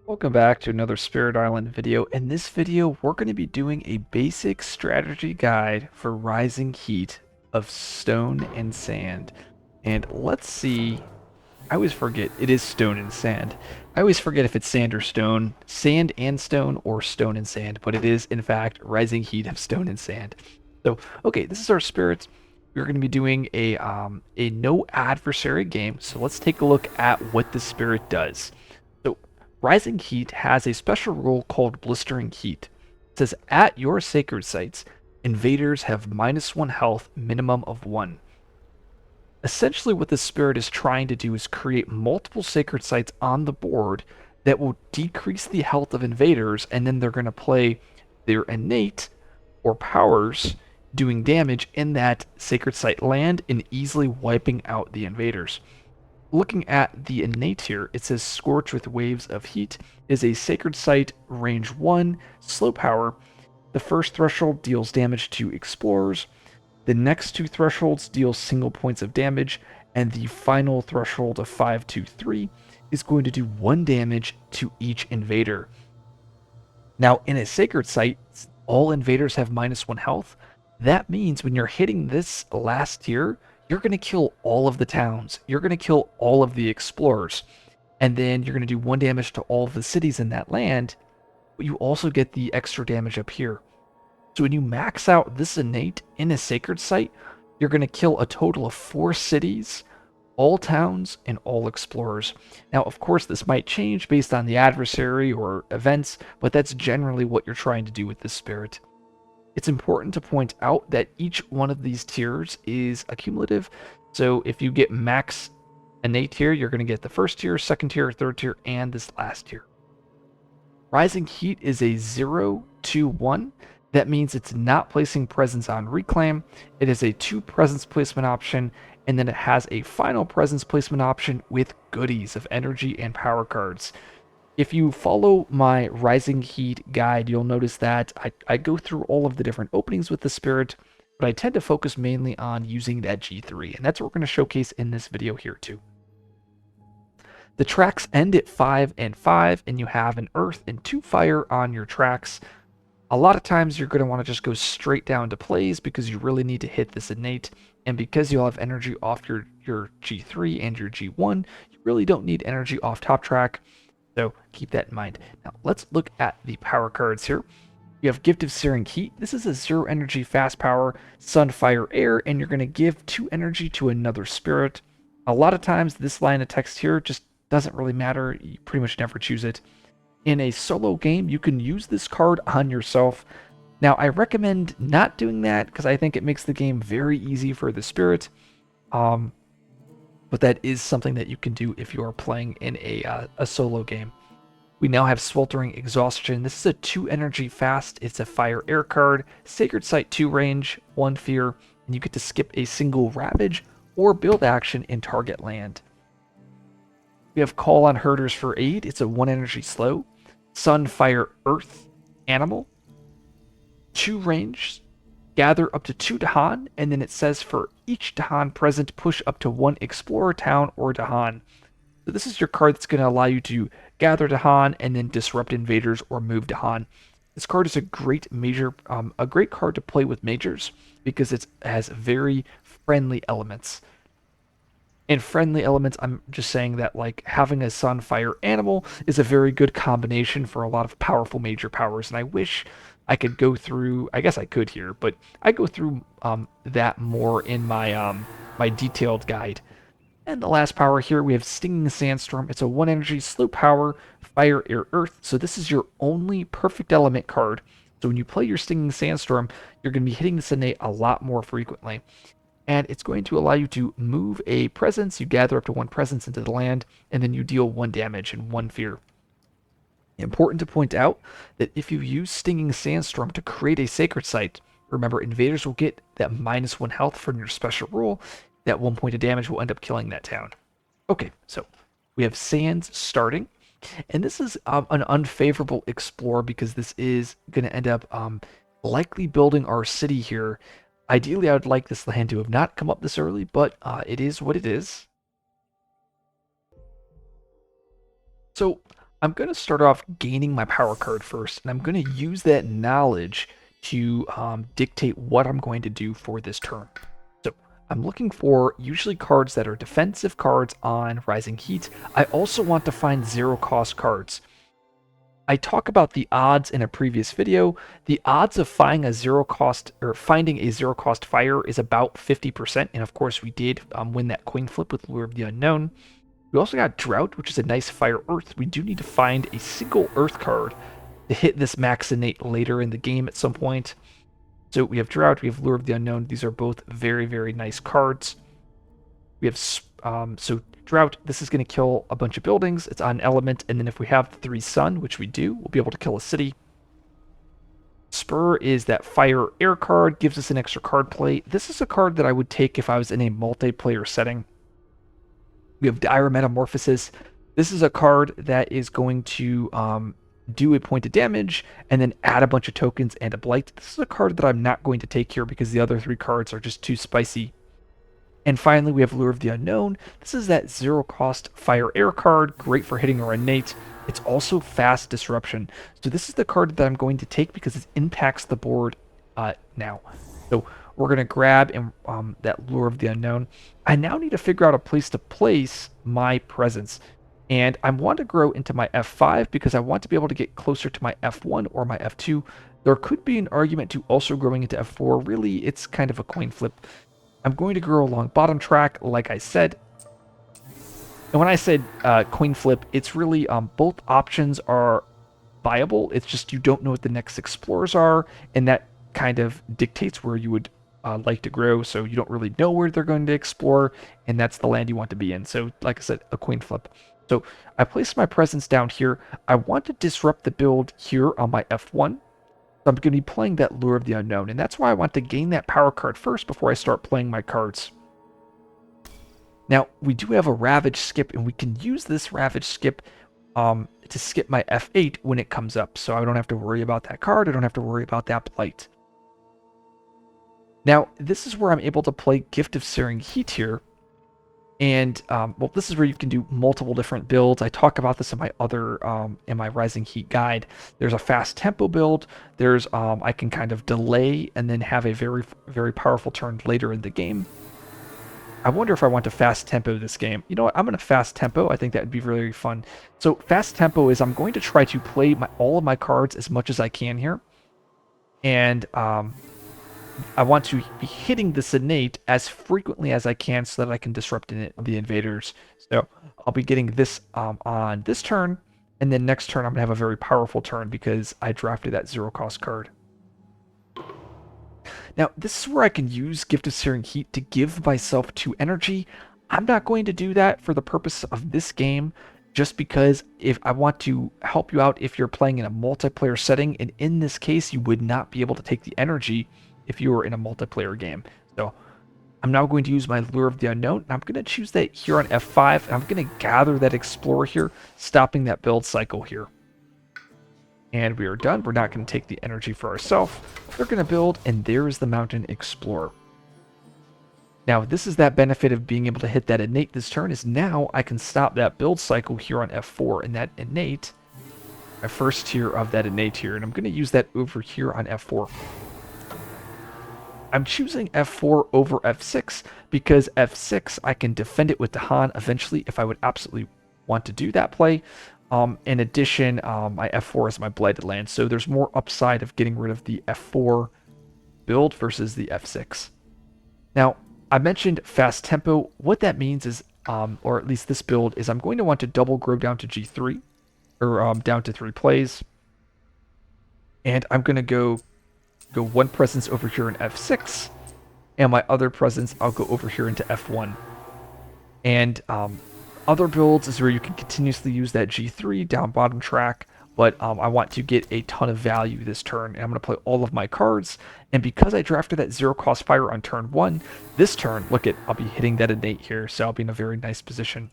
Welcome back to another Spirit Island video. In this video, we're going to be doing a basic strategy guide for Rising Heat of Stone and Sand. And let's see, I always forget, it is Stone and Sand. I always forget if it's sand or stone, sand and stone, or stone and sand, but it is, in fact, Rising Heat of Stone and Sand. So, okay, this is our spirits. We're going to be doing a no adversary game, so let's take a look at what the spirit does. So, Rising Heat has a special rule called Blistering Heat. It says, at your sacred sites, invaders have -1 health, minimum of 1. Essentially, what the spirit is trying to do is create multiple sacred sites on the board that will decrease the health of invaders, and then they're going to play their innate or powers doing damage in that sacred site land and easily wiping out the invaders. Looking at the innate here, it says Scorch with Waves of Heat is a sacred site, range 1, slow power. The first threshold deals damage to explorers. The next two thresholds deal single points of damage, and the final threshold of 523 is going to do 1 damage to each invader. Now, in a sacred site, all invaders have -1 health. That means when you're hitting this last tier, you're going to kill all of the towns. You're going to kill all of the explorers. And then you're going to do 1 damage to all of the cities in that land. But you also get the extra damage up here. So when you max out this innate in a sacred site, you're going to kill a total of 4 cities, all towns, and all explorers. Now, of course, this might change based on the adversary or events, but that's generally what you're trying to do with this spirit. It's important to point out that each one of these tiers is accumulative. So if you get max innate tier, you're going to get the first tier, second tier, third tier, and this last tier. Rising Heat is a 0-2-1. That means it's not placing presence on reclaim. It is a 2 presence placement option, and then it has a final presence placement option with goodies of energy and power cards. If you follow my Rising Heat guide, you'll notice that I go through all of the different openings with the spirit, but I tend to focus mainly on using that G3, and that's what we're going to showcase in this video here too. The tracks end at 5 and 5, and you have an earth and 2 fire on your tracks. A lot of times you're going to want to just go straight down to plays because you really need to hit this innate, and because you'll have energy off your G3 and your G1, you really don't need energy off top track. So keep that in mind. Now let's look at the power cards here. You have Gift of Searing Heat. This is a 0 energy fast power, sun, fire, air, and you're going to give 2 energy to another spirit. A lot of times this line of text here just doesn't really matter. You pretty much never choose it. In a solo game, you can use this card on yourself. Now I recommend not doing that because I think it makes the game very easy for the spirit. But that is something that you can do if you are playing in a solo game. We now have Sweltering Exhaustion. This is a 2 energy fast. It's a fire air card, Sacred Site 2 range, 1 fear, and you get to skip a single Ravage or build action in target land. We have Call on Herders for aid. It's a 1 energy slow, Sun, Fire, Earth animal, 2 range, gather up to 2 Dahan, and then it says for each Dahan present, push up to 1 Explorer Town or Dahan. So this is your card that's going to allow you to gather Dahan and then disrupt invaders or move Dahan. This card is a great a great card to play with majors because it has very friendly elements. And friendly elements, I'm just saying that like having a sun fire animal is a very good combination for a lot of powerful major powers, and I wish I could go through. I guess I could here, but I go through that more in my my detailed guide. And the last power here, we have Stinging Sandstorm. It's a 1 energy slow power, fire, air, earth. So this is your only perfect element card. So when you play your Stinging Sandstorm, you're going to be hitting this innate a lot more frequently. And it's going to allow you to move a presence. You gather up to 1 presence into the land, and then you deal 1 damage and 1 fear. Important to point out that if you use Stinging Sandstorm to create a sacred site, remember invaders will get that -1 health from your special rule. That 1 point of damage will end up killing that town. Okay, so we have Sands starting, and this is an unfavorable explore because this is going to end up likely building our city here. Ideally, I would like this land to have not come up this early, but it is what it is. So I'm going to start off gaining my power card first, and I'm going to use that knowledge to dictate what I'm going to do for this turn. So I'm looking for usually cards that are defensive cards on Rising Heat. I also want to find zero cost cards. I talk about the odds in a previous video. The odds of finding a zero cost fire is about 50%, and of course we did win that coin flip with Lure of the Unknown. We also got Drought, which is a nice fire earth. We do need to find a single earth card to hit this max innate later in the game at some point. So we have Drought, we have Lure of the Unknown. These are both very, very nice cards. We have so Drought, this is going to kill a bunch of buildings. It's on element, and then if we have the 3 sun, which we do, we'll be able to kill a city. Spur is that fire air card, gives us an extra card play. This is a card that I would take if I was in a multiplayer setting. We have Dire Metamorphosis. This is a card that is going to do a point of damage and then add a bunch of tokens and a blight. This is a card that I'm not going to take here because the other 3 cards are just too spicy. And finally, we have Lure of the Unknown. This is that zero cost fire air card, great for hitting our innate. It's also fast disruption. So this is the card that I'm going to take because it impacts the board now. So we're going to grab that Lure of the Unknown. I now need to figure out a place to place my presence. And I want to grow into my F5 because I want to be able to get closer to my F1 or my F2. There could be an argument to also growing into F4. Really, it's kind of a coin flip. I'm going to grow along bottom track, like I said. And when I said coin flip, it's really both options are viable. It's just you don't know what the next explorers are, and that kind of dictates where you would like to grow. So you don't really know where they're going to explore, and that's the land you want to be in. So like I said, a coin flip. So I place my presence down here. I want to disrupt the build here on my F1. So I'm going to be playing that Lure of the Unknown, and that's why I want to gain that power card first before I start playing my cards. Now, we do have a Ravage skip, and we can use this Ravage skip to skip my F8 when it comes up, so I don't have to worry about that card, I don't have to worry about that blight. Now, this is where I'm able to play Gift of Searing Heat here, and well, this is where you can do multiple different builds. I talk about this in my other in my Rising Heat guide. There's a fast tempo build. There's I can kind of delay and then have a very, very powerful turn later in the game. I wonder if I want to fast tempo this game. You know what? I'm going to fast tempo. I think that would be really fun. So fast tempo is I'm going to try to play all of my cards as much as I can here, and I want to be hitting this innate as frequently as I can so that I can disrupt the invaders. So I'll be getting this on this turn, and then next turn I'm going to have a very powerful turn because I drafted that zero cost card. Now this is where I can use Gift of Searing Heat to give myself 2 energy. I'm not going to do that for the purpose of this game, just because if I want to help you out if you're playing in a multiplayer setting, and in this case you would not be able to take the energy if you were in a multiplayer game. So I'm now going to use my Lure of the Unknown, and I'm going to choose that here on F5, and I'm going to gather that Explorer here, stopping that build cycle here. And we are done. We're not going to take the energy for ourselves. They're going to build, and there is the Mountain Explorer. Now, this is that benefit of being able to hit that innate this turn, is now I can stop that build cycle here on F4, and that innate, my first tier of that innate here, and I'm going to use that over here on F4. I'm choosing F4 over F6 because F6 I can defend it with Dahan eventually if I would absolutely want to do that play. In addition, my F4 is my blighted land, so there's more upside of getting rid of the F4 build versus the F6. Now, I mentioned fast tempo. What that means is, or at least this build, is I'm going to want to double grow down to G3, or down to 3 plays. And I'm going to go 1 presence over here in F6, and my other presence I'll go over here into F1. And other builds is where you can continuously use that G3 down bottom track, but I want to get a ton of value this turn, and I'm going to play all of my cards. And because I drafted that zero cost fire on turn 1, this turn, look at, I'll be hitting that innate here, so I'll be in a very nice position.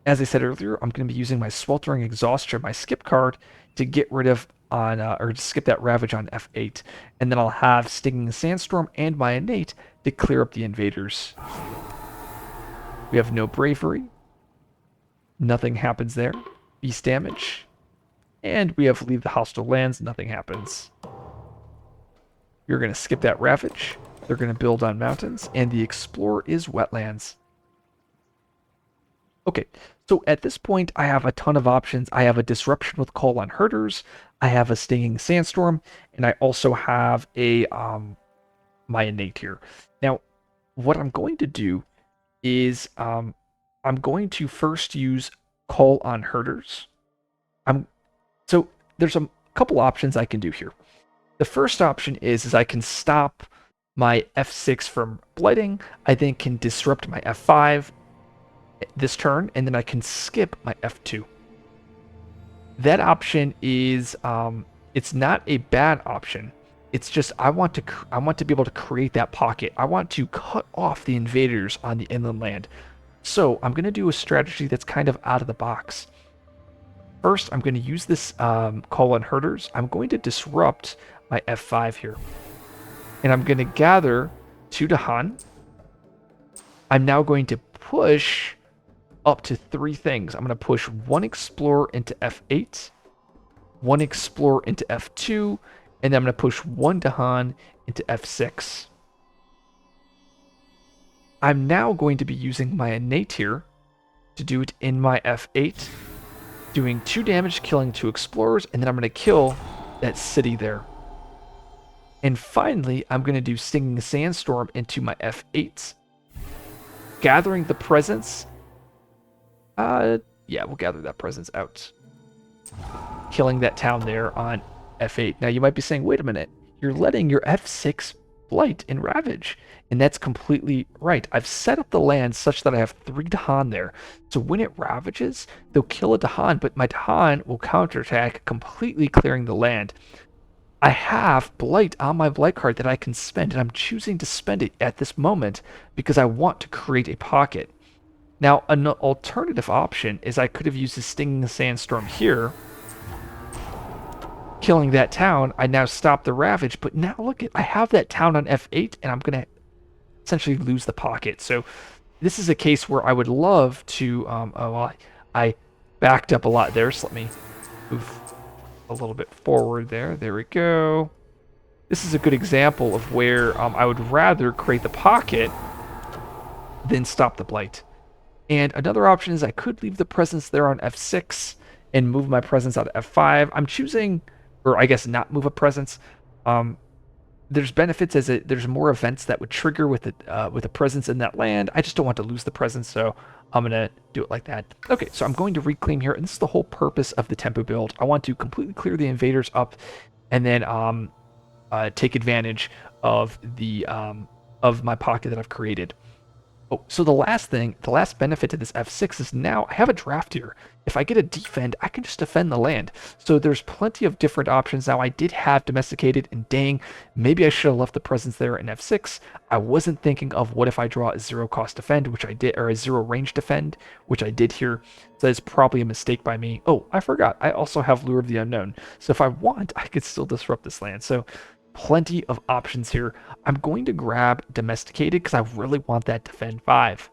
As I said earlier, I'm going to be using my Sweltering Exhaustion, my skip card, to get rid of or to skip that Ravage on F8, and then I'll have Stinging Sandstorm and my innate to clear up the invaders. We have no bravery. Nothing happens there. beast damage. And we have leave the hostile lands, nothing happens. You're going to skip that Ravage. They're going to build on mountains, and the Explorer is wetlands. Okay, so at this point, I have a ton of options. I have a Disruption with Call on Herders, I have a Stinging Sandstorm, and I also have a my Innate here. Now, what I'm going to do is I'm going to first use Call on Herders. So there's a couple options I can do here. The first option is I can stop my F6 from blighting. I then can disrupt my F5 this turn, and then I can skip my F2. That option is it's not a bad option. It's just I want to be able to create that pocket. I want to cut off the invaders on the inland land. So I'm going to do a strategy that's kind of out of the box. First, I'm going to use this Call on Herders. I'm going to disrupt my F5 here. And I'm going to gather 2 Dahan. I'm now going to push up to 3 things. I'm going to push 1 Explorer into F8, 1 Explorer into F2, and then I'm going to push 1 Dahan into F6. I'm now going to be using my Innate here to do it in my F8, doing 2 damage, killing 2 Explorers, and then I'm going to kill that city there. And finally, I'm going to do Stinging Sandstorm into my F8, gathering the presence. Yeah, we'll gather that presence out. Killing that town there on F8. Now, you might be saying, wait a minute, you're letting your F6 blight and ravage. And that's completely right. I've set up the land such that I have 3 Dahan there. So when it ravages, they'll kill a Dahan, but my Dahan will counterattack, completely clearing the land. I have Blight on my Blight card that I can spend, and I'm choosing to spend it at this moment because I want to create a pocket. Now, an alternative option is I could have used the Stinging Sandstorm here, killing that town. I now stop the Ravage, but now look, I have that town on F8, and I'm going to essentially lose the pocket. So this is a case where I would love to... I backed up a lot there, so let me move a little bit forward there. There we go. This is a good example of where I would rather create the pocket than stop the Blight. And another option is I could leave the presence there on F6 and move my presence out of F5. I'm choosing, or I guess not move a presence. There's benefits as there's more events that would trigger with a presence in that land. I just don't want to lose the presence, so I'm gonna do it like that. Okay, so I'm going to reclaim here, and this is the whole purpose of the tempo build. I want to completely clear the invaders up, and then take advantage of the of my pocket that I've created. Oh, so the last benefit to this F6 is now I have a draft here. If I get a defend, I can just defend the land. So there's plenty of different options. Now I did have domesticated, and dang, maybe I should have left the presence there in F6. I wasn't thinking of what if I draw a 0 cost defend, which I did, or a 0 range defend, which I did here. So that's probably a mistake by me. Oh, I forgot. I also have Lure of the Unknown. So if I want, I could still disrupt this land. So plenty of options here. I'm going to grab Domesticated because I really want that Defend 5.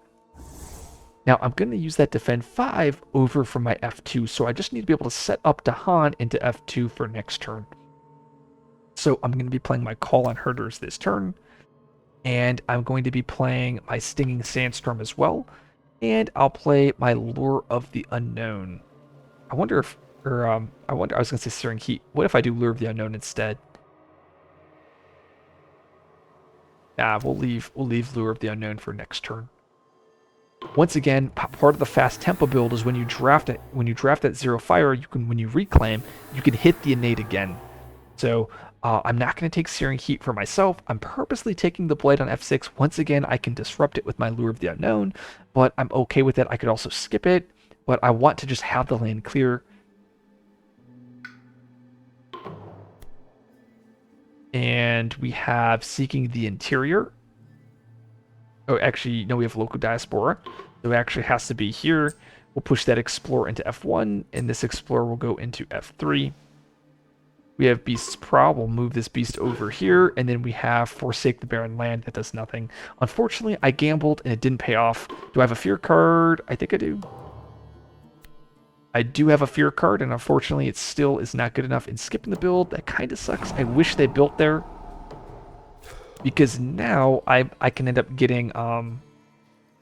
Now I'm going to use that Defend 5 over from my F2, so I just need to be able to set up Dahan into F2 for next turn. So I'm going to be playing my Call on Herders this turn, and I'm going to be playing my Stinging Sandstorm as well, and I'll play my Lure of the Unknown. I wonder if, I was going to say Searing Heat. What if I do Lure of the Unknown instead? Nah, we'll leave Lure of the Unknown for next turn. Once again, part of the fast tempo build is when you draft it. When you draft that 0 fire, when you reclaim, you can hit the innate again. So I'm not going to take Searing Heat for myself. I'm purposely taking the Blight on F6. Once again, I can disrupt it with my Lure of the Unknown, but I'm okay with it. I could also skip it, but I want to just have the land clear. And we have Seeking the Interior. Oh, actually, no, we have Local Diaspora. So it actually has to be here. We'll push that Explorer into F1, and this Explorer will go into F3. We have Beast's Prowl. We'll move this beast over here, and then we have Forsake the Barren Land. That does nothing. Unfortunately, I gambled, and it didn't pay off. Do I have a Fear card? I think I do. I do have a fear card, and unfortunately it still is not good enough. And skipping the build, that kind of sucks. I wish they built there, because now I can end up getting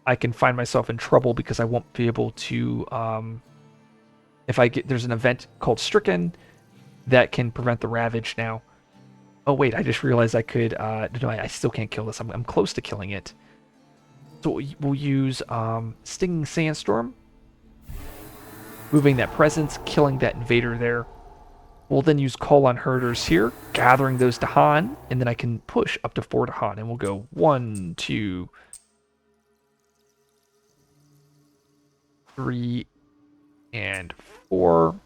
I can find myself in trouble because I won't be able to if I get there's an event called Stricken that can prevent the Ravage now. Oh wait, I just realized I could no, I still can't kill this. I'm close to killing it. So we'll use Stinging Sandstorm, moving that presence, killing that invader there. We'll then use Call on Herders here, gathering those Dahan, and then I can push up to 4 Dahan, and we'll go 1, 2, 3, and 4.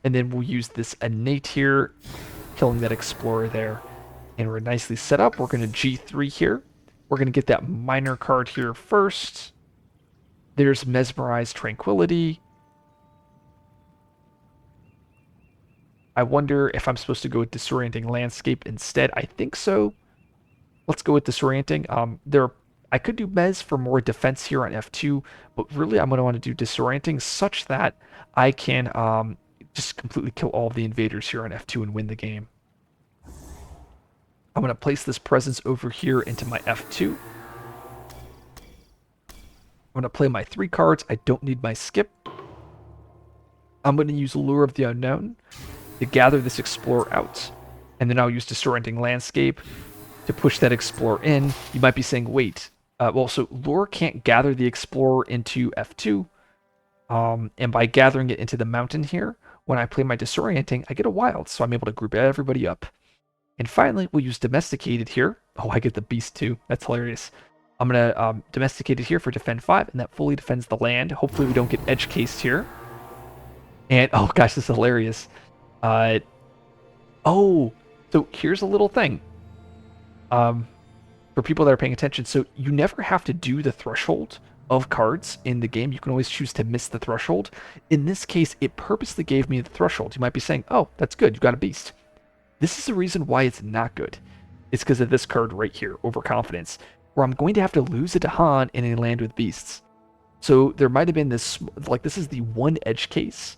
And then we'll use this Innate here, killing that Explorer there. And we're nicely set up. We're going to G3 here. We're going to get that minor card here first. There's Mesmerize Tranquility. I wonder if I'm supposed to go with Disorienting Landscape instead. I think so. Let's go with Disorienting. I could do Mez for more defense here on F2, but really I'm going to want to do Disorienting such that I can just completely kill all of the invaders here on F2 and win the game. I'm going to place this presence over here into my F2. I'm going to play my 3 cards. I don't need my skip. I'm going to use Lure of the Unknown to gather this Explorer out. And then I'll use Disorienting Landscape to push that Explorer in. You might be saying, wait. Well, so Lure can't gather the Explorer into F2. And by gathering it into the mountain here, when I play my Disorienting, I get a wild. So I'm able to group everybody up. And finally, we'll use Domesticated here. Oh, I get the Beast too. That's hilarious. I'm going to Domesticate it here for Defend 5, and that fully defends the land. Hopefully we don't get edge cased here. And, oh gosh, this is hilarious. Oh, so here's a little thing. For people that are paying attention, so you never have to do the threshold of cards in the game. You can always choose to miss the threshold. In this case, it purposely gave me the threshold. You might be saying, oh, that's good, you got a Beast. This is the reason why it's not good. It's because of this card right here, Overconfidence, where I'm going to have to lose a Dahan in a land with Beasts. So there might have been this, like this is the one edge case.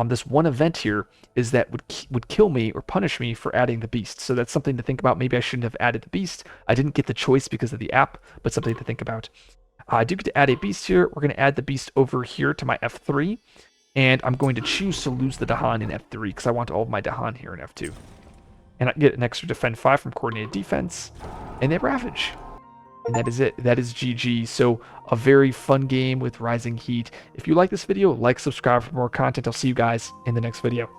This one event here is that would kill me or punish me for adding the Beast. So that's something to think about. Maybe I shouldn't have added the Beast. I didn't get the choice because of the app, but something to think about. I do get to add a Beast here. We're going to add the Beast over here to my F3. And I'm going to choose to lose the Dahan in F3 because I want all of my Dahan here in F2. And I get an extra Defend 5 from Coordinated Defense. And they Ravage. And that is it. That is GG. So a very fun game with Rising Heat. If you like this video, like, subscribe for more content. I'll see you guys in the next video.